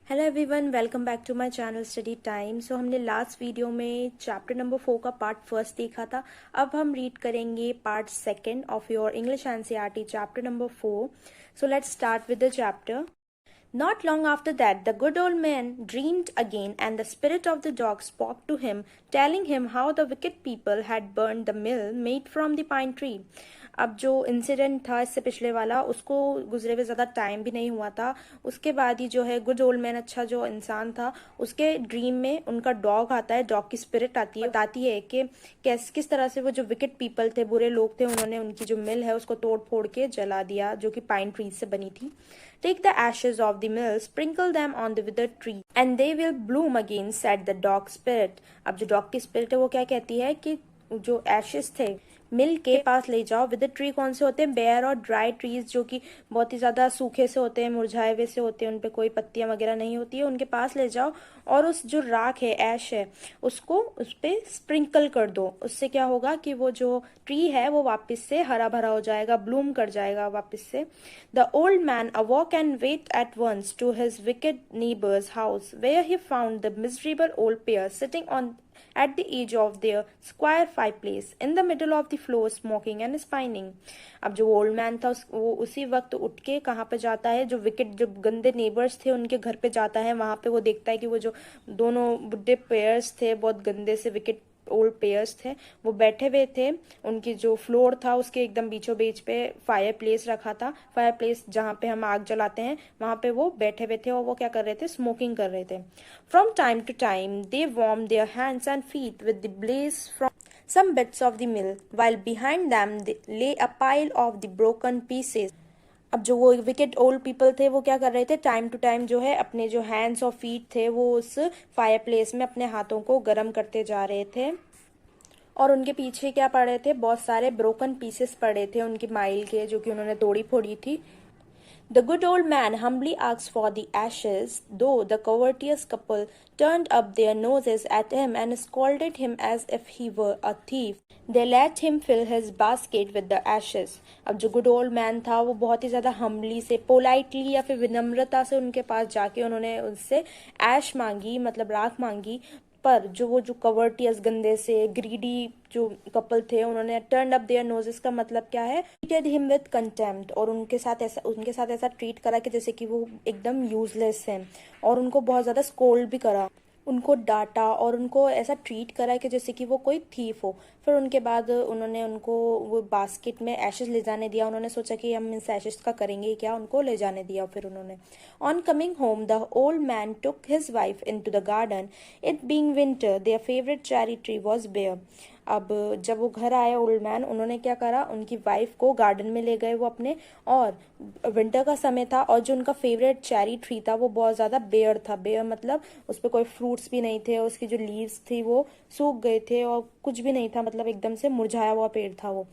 Hello everyone, welcome back to my channel study time. So हमने last video में chapter number 4 का part first देखा था। अब हम रीड करेंगे part second of your English NCERT chapter number 4। So let's start with the chapter. Not long after that, the good old man dreamed again, and the spirit of the dog spoke to him, telling him how the wicked people had burned the mill made from the pine tree. अब जो incident था इससे पिछले वाला, उसको गुजरे हुए ज़्यादा टाइम भी नहीं हुआ था। उसके बाद ही जो है गुड ओल्ड मैन, अच्छा जो इंसान था, उसके ड्रीम में उनका डॉग आता है, डॉग की स्पिरिट आती है, बताती है कि किस तरह से वो जो विकेट पीपल थे, बुरे लोग थे, उन्होंने उनकी जो मिल है उसको तोड़ फोड़ के जला दिया, जो कि पाइन ट्रीज से बनी थी। Take the ashes of the mill, sprinkle them on the withered tree, and they will bloom again, said the dog spirit. अब जो डॉग की स्पिरिट है वो क्या कहती है कि जो एशेस थे मिल के पास ले जाओ। विद ट्री कौन से होते हैं? बेयर और ड्राई ट्रीज, जो कि बहुत ही ज्यादा सूखे से होते हैं, मुरझाए हुए से होते हैं, उनपे कोई पत्तियां वगैरह नहीं होती है, उनके पास ले जाओ और उस जो राख है, ऐश है, उसको उस पे स्प्रिंकल कर दो। उससे क्या होगा कि वो जो ट्री है वो वापस से हरा भरा हो जाएगा, ब्लूम कर जाएगा वापस से। The old man awoke and went at once to his wicked neighbour's house, where he found the miserable old pair sitting on at the edge of their square fireplace, in the middle of the floor, smoking and spinning. अब जो old man था वो उसी वक्त उठ के कहाँ पे जाता है, जो विकेट, जो गंदे नेबर्स थे उनके घर पे जाता है। वहां पे वो देखता है कि वो जो दोनों बुढ़े पेयर्स थे, बहुत गंदे से विकेट ओल्ड पेयर्स थे, वो बैठे हुए थे। उनकी जो फ्लोर था उसके एकदम बीचों बीच पे फायर प्लेस रखा था, फायर प्लेस जहाँ पे हम आग जलाते हैं, वहां पे वो बैठे हुए थे और वो क्या कर रहे थे? स्मोकिंग कर रहे थे। From time to time they warm their hands and feet with the blaze from some bits of the mill, while behind them lay a pile of the broken pieces. अब जो वो विकेट ओल्ड पीपल थे वो क्या कर रहे थे? Time to time जो है अपने जो हैंड्स और फीट थे वो उस फायर प्लेस में अपने हाथों को गर्म करते जा रहे थे, और उनके पीछे क्या पड़े थे? बहुत सारे ब्रोकन पीसेस पड़े थे उनकी माइल के, जो कि उन्होंने तोड़ी फोड़ी थी। The good old man humbly asked for the ashes, though the courteous couple turned up their noses at him and scolded him as if he were a thief. They let him fill his basket with the ashes. अब जो good old man था वो बहुत ही ज्यादा humbly से, politely या फिर विनम्रता से उनके पास जाके उन्होंने उनसे ऐश मांगी, मतलब राख मांगी। पर जो कवर्टियस, गंदे से ग्रीडी जो कपल थे, उन्होंने टर्न अप देयर नोजेस का मतलब क्या है? ट्रीटेड हिम विद कंटेम्प्ट, और उनके साथ ऐसा ट्रीट करा कि जैसे कि वो एकदम यूजलेस हैं, और उनको बहुत ज्यादा स्कोल्ड भी करा, उनको डांटा और उनको ऐसा ट्रीट करा कि जैसे कि वो कोई थीफ हो। फिर उनके बाद उन्होंने उनको वो बास्केट में एशेस ले जाने दिया। उन्होंने सोचा कि हम इन एशेस का करेंगे क्या, उनको ले जाने दिया। फिर उन्होंने on coming home the old man took his wife into the garden, it being winter their favourite cherry tree was bare. अब जब वो घर आए ओल्ड मैन, उन्होंने क्या करा? उनकी वाइफ को गार्डन में ले गए वो अपने, और विंटर का समय था और जो उनका फेवरेट चेरी ट्री था वो बहुत ज्यादा बेयर था। बेयर मतलब उस पर कोई फ्रूट्स भी नहीं थे, उसकी जो लीव्स थी वो सूख गए थे और कुछ भी नहीं था, मतलब एकदम से मुरझाया हुआ पेड़ था वो।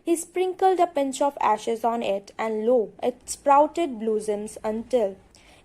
He sprinkled a pinch of ashes on it, and lo, it sprouted blossoms until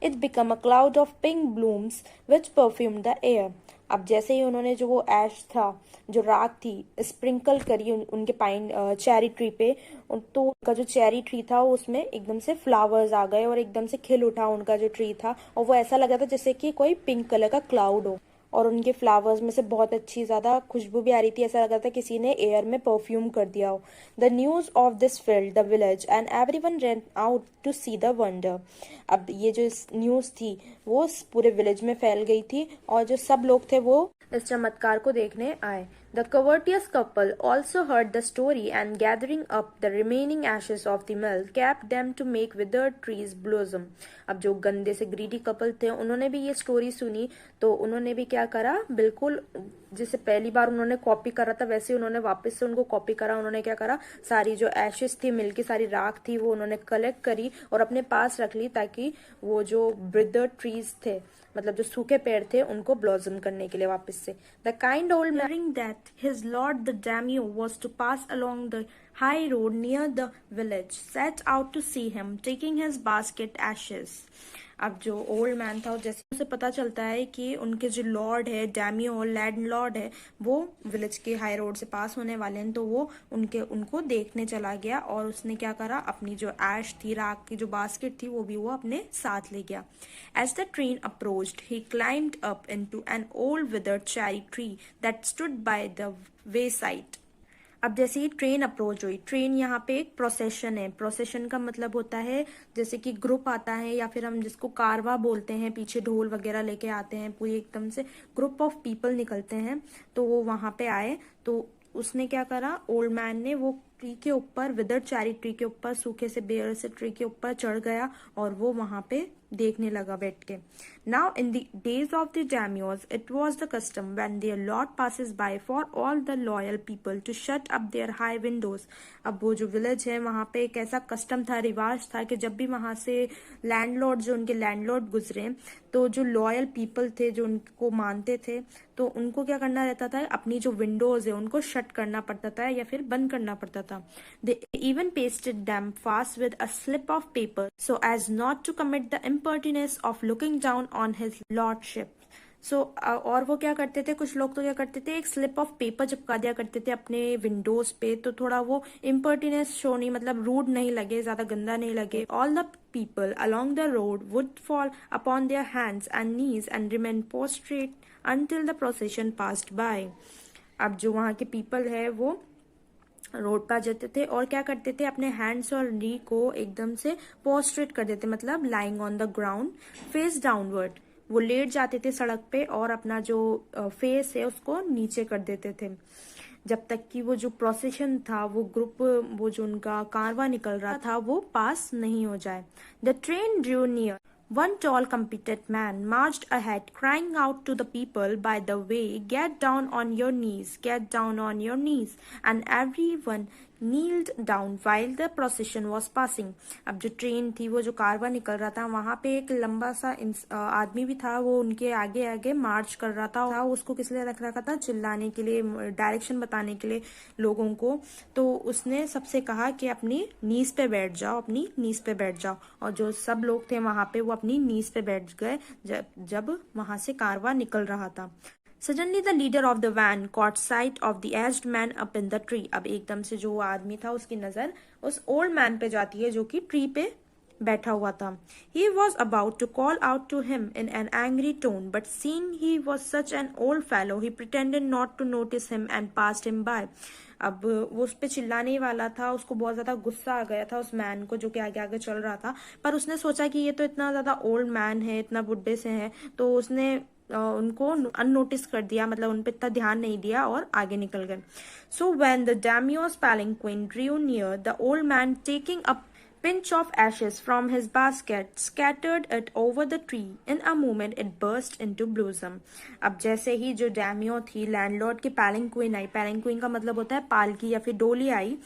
it became a cloud of pink blooms which perfumed the air. अब जैसे ही उन्होंने जो वो ऐश था, जो राख थी, स्प्रिंकल करी उनके पाइन चेरी ट्री पे, तो उनका जो चेरी ट्री था उसमें एकदम से फ्लावर्स आ गए और एकदम से खिल उठा उनका जो ट्री था, और वो ऐसा लगा था जैसे कि कोई पिंक कलर का क्लाउड हो, और उनके फ्लावर्स में से बहुत अच्छी ज्यादा खुशबू भी आ रही थी, ऐसा लगा था किसी ने एयर में परफ्यूम कर दिया हो। The news of this filled the village and everyone ran out to see the wonder. अब ये जो न्यूज थी वो पूरे विलेज में फैल गई थी, और जो सब लोग थे वो इस चमत्कार को देखने आए। The courteous couple also heard the story, and gathering up the remaining ashes of the mill, kept them to make withered trees blossom. अब जो गंदे से ग्रीडी कपल थे उन्होंने भी ये स्टोरी सुनी, तो उन्होंने भी क्या करा? बिल्कुल जैसे पहली बार उन्होंने कॉपी करा था वैसे उन्होंने वापस से उनको कॉपी करा। उन्होंने क्या करा? सारी जो एशेस थी मिल की, सारी राख थी, वो उन्होंने कलेक्ट करी और अपने पास रख ली, ताकि वो जो withered ट्रीज थे, मतलब जो सूखे पेड़ थे, उनको ब्लॉसम करने के लिए वापस से। The kind old man that his lord the daimyo was to pass along the high road near the village set out to see him taking his basket ashes. अब जो ओल्ड मैन था, जैसे उसे पता चलता है कि उनके जो लॉर्ड है, डैमियो लैंड लॉर्ड है, वो विलेज के हाई रोड से पास होने वाले हैं, तो वो उनको देखने चला गया और उसने क्या करा, अपनी जो ऐश थी, राख की जो बास्केट थी, वो भी वो अपने साथ ले गया। As the train approached he climbed up into an old withered cherry tree that stood by the wayside. अब जैसे ही ट्रेन अप्रोच हुई, ट्रेन यहाँ पे एक प्रोसेशन है। प्रोसेशन का मतलब होता है जैसे कि ग्रुप आता है, या फिर हम जिसको कारवा बोलते हैं, पीछे ढोल वगैरह लेके आते हैं, पूरी एकदम से ग्रुप ऑफ पीपल निकलते हैं, तो वो वहां पे आए। तो उसने क्या करा, ओल्ड मैन ने वो ट्री के ऊपर, विदर्ड चेरी ट्री के ऊपर, सूखे से बेर से ट्री के ऊपर चढ़ गया और वो वहां पे देखने लगा बैठ के। Now in the days of the daimyos it was the custom when their lord passes by for all the loyal people to shut up their high windows. अब वो जो विलेज है वहां पे एक ऐसा कस्टम था, रिवाज था कि जब भी वहां से लैंडलॉर्ड, जो उनके लैंडलॉर्ड गुजरे, तो जो लॉयल पीपल थे, जो उनको मानते थे, तो उनको क्या करना रहता था, अपनी जो विंडोज है उनको शट करना पड़ता था या फिर बंद करना पड़ता था। They even pasted them fast with a slip of paper so as not to commit the impertinence of looking down on his lordship. और वो क्या करते थे, कुछ लोग तो क्या करते थे, एक स्लिप ऑफ पेपर चिपका दिया करते थे अपने विंडोज पे, तो थोड़ा वो इम्पर्टिनेंस शो नहीं, मतलब रूड नहीं लगे, ज्यादा गंदा नहीं लगे। All the people along the road would fall upon their hands and knees and remain prostrate until the procession passed by. अब जो वहाँ के पीपल है वो रोड पर जाते थे और क्या करते थे, अपने हैंड्स और नी को एकदम से पोस्ट्रेट कर देते, मतलब lying on the ground face downward. वो लेट जाते थे सड़क पे और अपना जो फेस है उसको नीचे कर देते थे, जब तक कि वो जो प्रोसेशन था, वो ग्रुप, वो जो उनका कारवा निकल रहा था, वो पास नहीं हो जाए। The train Drew near. One tall, competent man marched ahead, crying out to the people by the way, "Get down on your knees, get down on your knees," and everyone kneeled down while the procession was passing. अब जो train थी, वो जो कारवा निकल रहा था, वहां पे एक लंबा सा आदमी भी था, वो उनके आगे आगे मार्च कर रहा था। उसको किस लिए रख रखा था, चिल्लाने के लिए, डायरेक्शन बताने के लिए लोगों को। तो उसने सबसे कहा कि अपनी नीज पे बैठ जाओ, अपनी नीज पे बैठ जाओ, और जो सब लोग थे वहां पे वो अपनी नीज पे बैठ गए जब वहां से कारवा निकल रहा था। Suddenly the leader of the van caught sight of the aged man up in the tree. अब एकदम से जो आदमी था उसकी नजर उस ओल्ड मैन पे जाती है जो कि ट्री पे बैठा हुआ था। He was about to call out to him in an angry tone, but seeing he was such an old fellow, he pretended not to notice him and passed him by. अब वो उस पे चिल्लाने वाला था, उसको बहुत ज्यादा गुस्सा आ गया था उस मैन को जो कि आगे आगे चल रहा था, पर उसने सोचा कि ये तो इतना ज्यादा ओल्ड मैन है, इतना बुढ़े से है, तो उसने उनको अननोटिस कर दिया, मतलब उन पे इतना ध्यान नहीं दिया और आगे निकल गए। So when the daimyo's palanquin drew near, the old man, taking a pinch of ashes from his basket, scattered it over the tree. In a moment it burst into blossom. अब जैसे ही जो डैमियो थी, लैंडलॉर्ड की पैलिंक्विन आई, पैलिंक्विन का मतलब होता है पालकी या फिर डोली आई,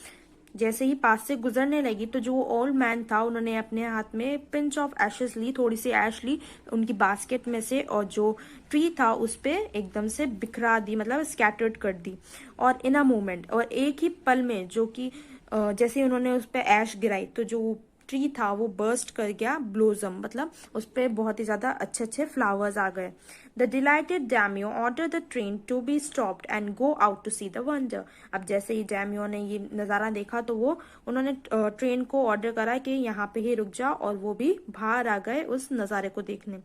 जैसे ही पास से गुजरने लगी, तो जो ओल्ड मैन था, उन्होंने अपने हाथ में पिंच ऑफ एशेस ली, थोड़ी सी ऐश ली उनकी बास्केट में से, और जो ट्री था उस पे एकदम से बिखरा दी, मतलब स्कैटर्ड कर दी। और इन अ मोमेंट, और एक ही पल में, जो कि जैसे उन्होंने उस पे ऐश गिराई, तो जो ट्री था वो बर्स्ट कर गया, ब्लोजम, मतलब उस पे बहुत ही ज्यादा अच्छे अच्छे फ्लावर्स आ गए। The delighted daimyo order the train to be stopped and go out to see the wonder. अब जैसे ही डैमियो ने ये नजारा देखा, तो उन्होंने ट्रेन को ऑर्डर करा कि यहाँ पे ही रुक जाओ, और वो भी बाहर आ गए उस नजारे को देखने।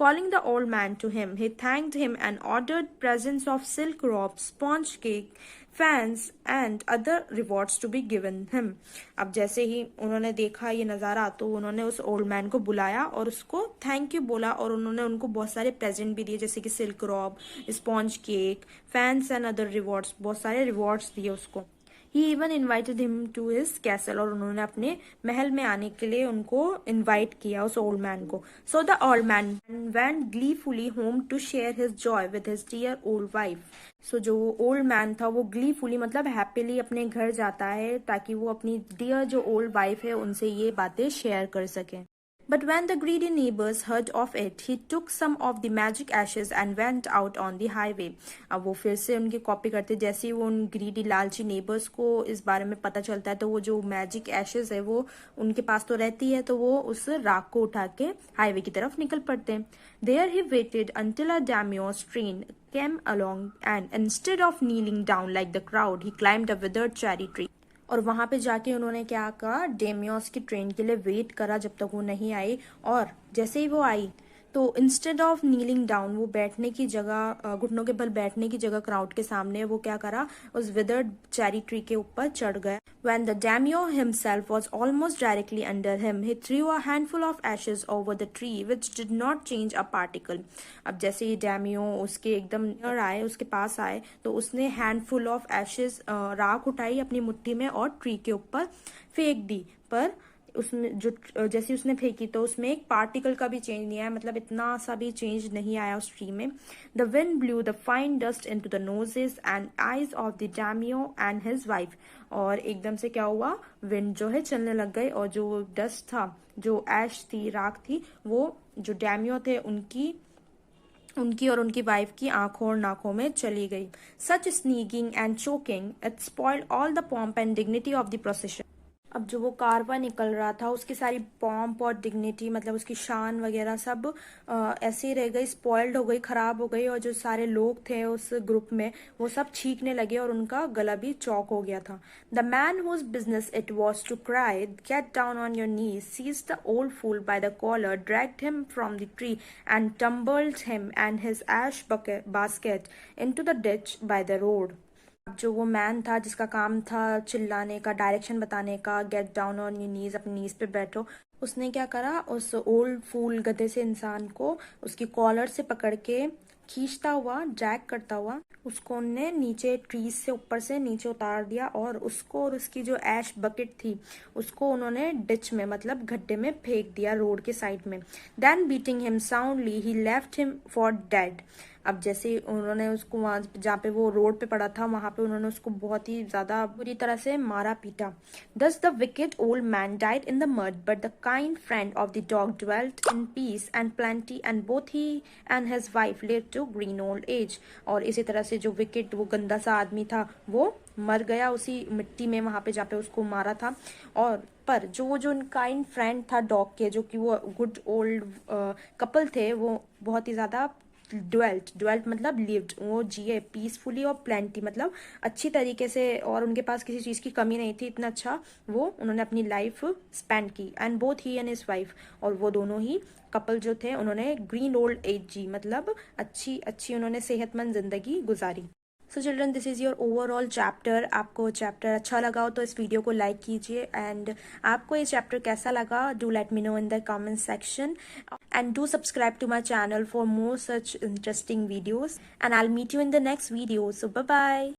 Calling the old man to him, he thanked him and ordered presents of silk robes, sponge cake, fans and other rewards to be given him. अब जैसे ही उन्होंने देखा ये नज़ारा, तो उन्होंने उस ओल्ड मैन को बुलाया और उसको थैंक यू बोला, और उन्होंने उनको बहुत सारे प्रेजेंट भी दिए, जैसे कि silk robe, sponge cake, fans and other rewards, बहुत सारे रिवॉर्ड्स दिए उसको। He even invited him to his castle, और उन्होंने अपने महल में आने के लिए उनको इनवाइट किया, उस ओल्ड मैन को। So the old man went gleefully home to share his joy with his dear old wife. So जो ओल्ड मैन था वो gleefully मतलब हैप्पीली अपने घर जाता है, ताकि वो अपनी डियर जो ओल्ड वाइफ है उनसे ये बातें शेयर कर सके। But when the greedy neighbors heard of it, he took some of the magic ashes and went out on the highway. अब वो फिर से उनकी कॉपी करते, जैसे ही वो उन ग्रीडी लालची नेबर्स को इस बारे में पता चलता है तो वो जो मैजिक एशेज है वो उनके पास तो रहती है, तो वो उस राख को उठा के हाईवे की तरफ निकल पड़ते हैं. There he waited until a daimyo's train came along, and instead of kneeling down like the crowd, he climbed a withered cherry tree. और वहां पे जाके उन्होंने क्या कहा, डेमियोस की ट्रेन के लिए वेट करा जब तक वो नहीं आई, और जैसे ही वो आई तो इंस्टेड ऑफ नीलिंग डाउन, वो बैठने की जगह, घुटनों के बल बैठने की जगह क्राउड के सामने वो क्या करा, उस विदर्ड चेरी ट्री के ऊपर चढ़ गया. When the daimyo himself was almost directly under him, he threw a handful of ashes over the tree, which did not change a particle. अब जैसे ही daimyo उसके एकदम नियर आए, उसके पास आए, तो उसने हैंडफुल ऑफ एशेज, राख उठाई अपनी मुट्ठी में और ट्री के ऊपर फेंक दी. पर उसमें जो जैसे उसने फेंकी तो उसमें एक पार्टिकल का भी चेंज नहीं आया, मतलब इतना सा भी चेंज नहीं आया उस ट्री में. The wind blue the fine dust into the noses and eyes of the daimyo and his wife. और एकदम से क्या हुआ, विंड जो है चलने लग गई, और जो डस्ट था, जो ऐश थी, राख थी, वो जो daimyo थे उनकी और उनकी वाइफ की आंखों और नाकों में चली गई. Such sneezing and choking, it spoiled all the pomp and dignity of the procession. अब जो वो कारवा निकल रहा था उसकी सारी पॉम्प और डिग्निटी, मतलब उसकी शान वगैरह सब ऐसे ही रह गई, स्पॉइल्ड हो गई, खराब हो गई. और जो सारे लोग थे उस ग्रुप में वो सब छींकने लगे और उनका गला भी चौक हो गया था. The man whose business it was to cry, get down on your knees, seize the old fool by the collar, dragged him from the tree and tumbled him and his ash basket into the ditch by the road. जो वो man था जिसका काम था चिल्लाने का, direction बताने का, गेट डाउन ऑन योर नीज, अपनी नीज पे बैठो, उसने क्या करा, उस ओल्ड फूल गधे से इंसान को उसकी कॉलर से पकड़ के खींचता हुआ, ड्रैग करता हुआ उसको उनने नीचे ट्रीज से ऊपर से नीचे उतार दिया, और उसको और उसकी जो ऐश बकेट थी उसको उन्होंने डिच में, मतलब गड्ढे में फेंक दिया रोड के साइड में. Then beating him soundly he left him for dead. अब जैसे उन्होंने उसको वहां जहाँ पे वो रोड पे पड़ा था वहां पे उन्होंने उसको बहुत ही ज्यादा बुरी तरह से मारा पीटा. Thus the wicked old man died in the mud, but the kind friend of the dog dwelt in peace and plenty, and both he and his wife lived to green old age. और इसी तरह से जो wicket, वो गंदा सा आदमी था, वो मर गया उसी मिट्टी में वहां पे जहाँ पे उसको मारा था. और पर जो काइंड फ्रेंड था डॉग के, जो कि वो गुड ओल्ड कपल थे, वो बहुत ही ज्यादा ड्वेल्ट मतलब लिव्ड, वो जिए पीसफुली, और प्लेंटी मतलब अच्छी तरीके से, और उनके पास किसी चीज की कमी नहीं थी, इतना अच्छा वो उन्होंने अपनी लाइफ स्पेंड की. And both he and his wife, और वो दोनों ही कपल जो थे उन्होंने ग्रीन ओल्ड एज जी, मतलब अच्छी अच्छी उन्होंने सेहतमंद जिंदगी गुजारी. So children, this is your overall chapter. आपको चैप्टर अच्छा लगा हो तो इस वीडियो को लाइक कीजिए, एंड आपको ये चैप्टर कैसा लगा, do let me know in the comment section, and do subscribe to my channel for more such interesting videos, and I will meet you in the next video. So bye bye.